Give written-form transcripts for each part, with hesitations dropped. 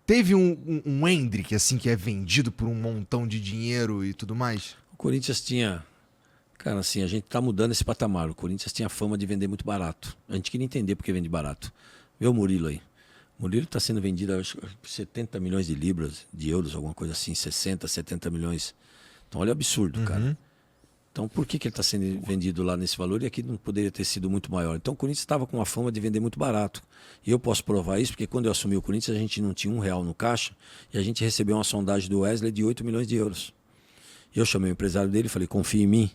Teve um Endrick, assim, que é vendido por um montão de dinheiro e tudo mais? O Corinthians tinha... Cara, assim, a gente tá mudando esse patamar. O Corinthians tinha fama de vender muito barato. A gente queria entender por que vende barato. Vê o Murilo aí. O Murilo está sendo vendido, acho, por 70 milhões de libras, de euros, alguma coisa assim, 60, 70 milhões. Então, olha o absurdo, cara. Então, por que ele está sendo vendido lá nesse valor e aqui não poderia ter sido muito maior? Então, o Corinthians estava com a fama de vender muito barato. E eu posso provar isso, porque quando eu assumi o Corinthians, a gente não tinha R$1 no caixa e a gente recebeu uma sondagem do Wesley de 8 milhões de euros. Eu chamei o empresário dele e falei, confia em mim.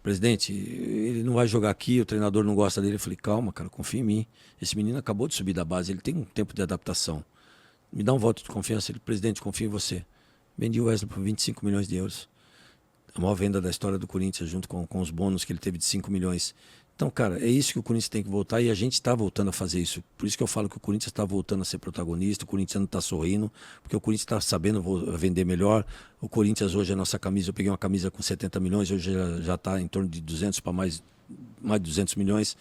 Presidente, ele não vai jogar aqui, o treinador não gosta dele. Eu falei, calma, cara, confia em mim. Esse menino acabou de subir da base, ele tem um tempo de adaptação. Me dá um voto de confiança. Ele, presidente, confio em você. Vendi o Wesley por 25 milhões de euros. A maior venda da história do Corinthians, junto com os bônus que ele teve de 5 milhões. Então, cara, é isso que o Corinthians tem que voltar e a gente está voltando a fazer isso. Por isso que eu falo que o Corinthians está voltando a ser protagonista, o Corinthians não está sorrindo, porque o Corinthians está sabendo vender melhor. O Corinthians hoje, a nossa camisa, eu peguei uma camisa com 70 milhões, hoje já está em torno de 200 para mais de 200 milhões.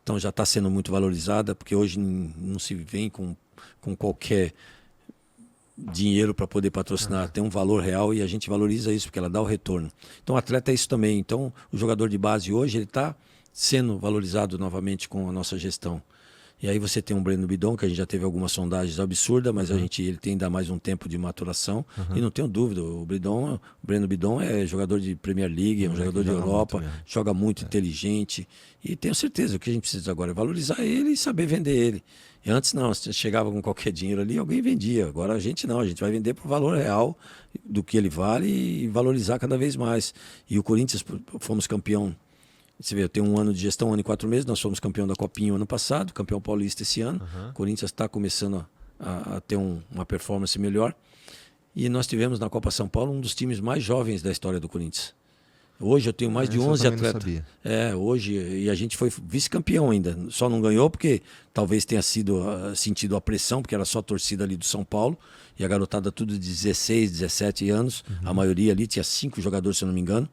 Então já está sendo muito valorizada, porque hoje não se vem com qualquer dinheiro para poder patrocinar, tem um valor real e a gente valoriza isso, porque ela dá o retorno. Então o atleta é isso também. Então o jogador de base hoje, ele está sendo valorizado novamente com a nossa gestão. E aí você tem um Breno Bidon, que a gente já teve algumas sondagens absurdas, mas ele tem ainda mais um tempo de maturação. E não tenho dúvida, o Breno Bidon é jogador de Premier League, é um jogador de Europa, joga muito inteligente. E tenho certeza, o que a gente precisa agora é valorizar ele e saber vender ele. E antes não, você chegava com qualquer dinheiro ali, alguém vendia. Agora a gente não, a gente vai vender por valor real do que ele vale e valorizar cada vez mais. E o Corinthians, fomos campeão. Você vê, eu tenho um ano de gestão, 1 ano e 4 meses, nós fomos campeão da Copinha o ano passado, campeão paulista esse ano. O Corinthians está começando a ter uma performance melhor. E nós tivemos na Copa São Paulo um dos times mais jovens da história do Corinthians. Hoje eu tenho mais de 11 atletas. Hoje, e a gente foi vice-campeão ainda. Só não ganhou porque talvez tenha sentido a pressão, porque era só a torcida ali do São Paulo. E a garotada tudo de 16, 17 anos. A maioria ali tinha 5 jogadores, se eu não me engano.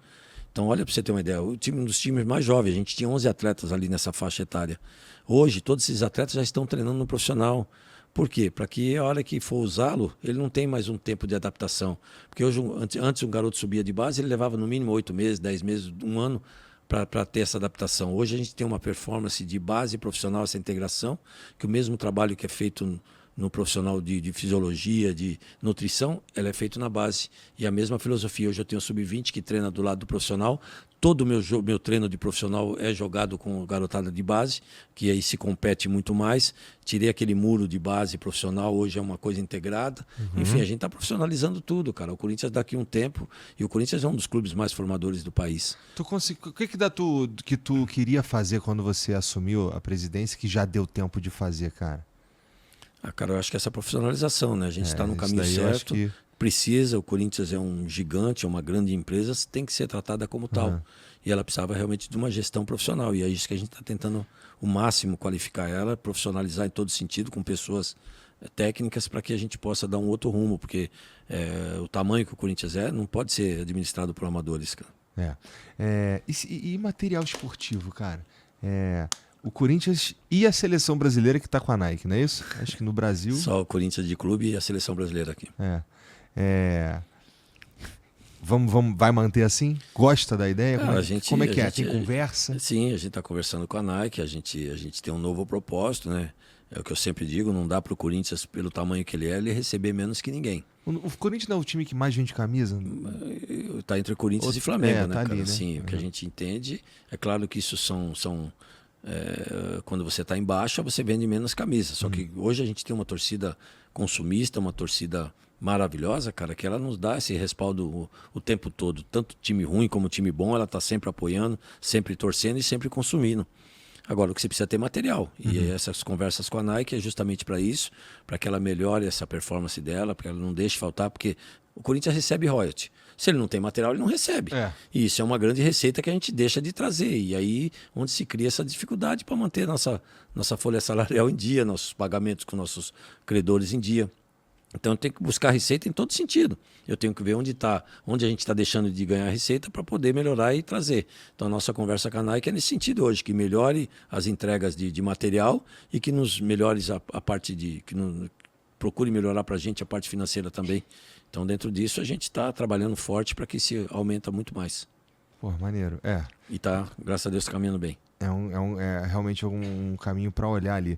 Então, olha para você ter uma ideia, um dos times mais jovens, a gente tinha 11 atletas ali nessa faixa etária. Hoje, todos esses atletas já estão treinando no profissional. Por quê? Para que a hora que for usá-lo, ele não tem mais um tempo de adaptação. Porque hoje, antes um garoto subia de base, ele levava no mínimo 8 meses, 10 meses, 1 ano para ter essa adaptação. Hoje a gente tem uma performance de base profissional, essa integração, que o mesmo trabalho que é feito no profissional de fisiologia, de nutrição, ela é feito na base. E a mesma filosofia. Hoje eu tenho um sub-20 que treina do lado do profissional. Todo o meu treino de profissional é jogado com garotada de base, que aí se compete muito mais. Tirei aquele muro de base profissional, hoje é uma coisa integrada. Enfim, a gente está profissionalizando tudo, cara. O Corinthians daqui a um tempo, e o Corinthians é um dos clubes mais formadores do país. O que tu queria fazer quando você assumiu a presidência que já deu tempo de fazer, cara? Cara, eu acho que essa profissionalização, né? A gente está no caminho certo, precisa, o Corinthians é um gigante, é uma grande empresa, tem que ser tratada como tal. E ela precisava realmente de uma gestão profissional, e é isso que a gente está tentando o máximo qualificar ela, profissionalizar em todo sentido, com pessoas técnicas, para que a gente possa dar um outro rumo, porque o tamanho que o Corinthians não pode ser administrado por amadores, cara. E material esportivo, cara? O Corinthians e a seleção brasileira que está com a Nike, não é isso? Acho que no Brasil... Só o Corinthians de clube e a seleção brasileira aqui. Vai manter assim? Gosta da ideia? Como é que é? Tem conversa? Sim, a gente está conversando com a Nike, a gente tem um novo propósito, né? É o que eu sempre digo, não dá para o Corinthians, pelo tamanho que ele receber menos que ninguém. O Corinthians não é o time que mais vende camisa? Está entre Corinthians e Flamengo, né, tá cara? Ali, né? Sim, o que a gente entende, é claro que isso quando você está em baixa, você vende menos camisas. Só que hoje a gente tem uma torcida consumista, uma torcida maravilhosa, cara, que ela nos dá esse respaldo o tempo todo. Tanto time ruim como time bom, ela está sempre apoiando, sempre torcendo e sempre consumindo. Agora, o que você precisa é ter material. E essas conversas com a Nike é justamente para isso, para que ela melhore essa performance dela, para que ela não deixe faltar, porque o Corinthians recebe royalty. Se ele não tem material, ele não recebe. E isso é uma grande receita que a gente deixa de trazer. E aí, onde se cria essa dificuldade para manter nossa folha salarial em dia, nossos pagamentos com nossos credores em dia. Então, eu tenho que buscar receita em todo sentido. Eu tenho que ver onde a gente está deixando de ganhar receita para poder melhorar e trazer. Então, a nossa conversa com a Nike é nesse sentido hoje, que melhore as entregas de material e que nos melhore a parte procure melhorar para a gente a parte financeira também. Então, dentro disso, a gente está trabalhando forte para que isso aumenta muito mais. Pô, maneiro. E tá, graças a Deus, caminhando bem. É realmente um caminho para olhar ali.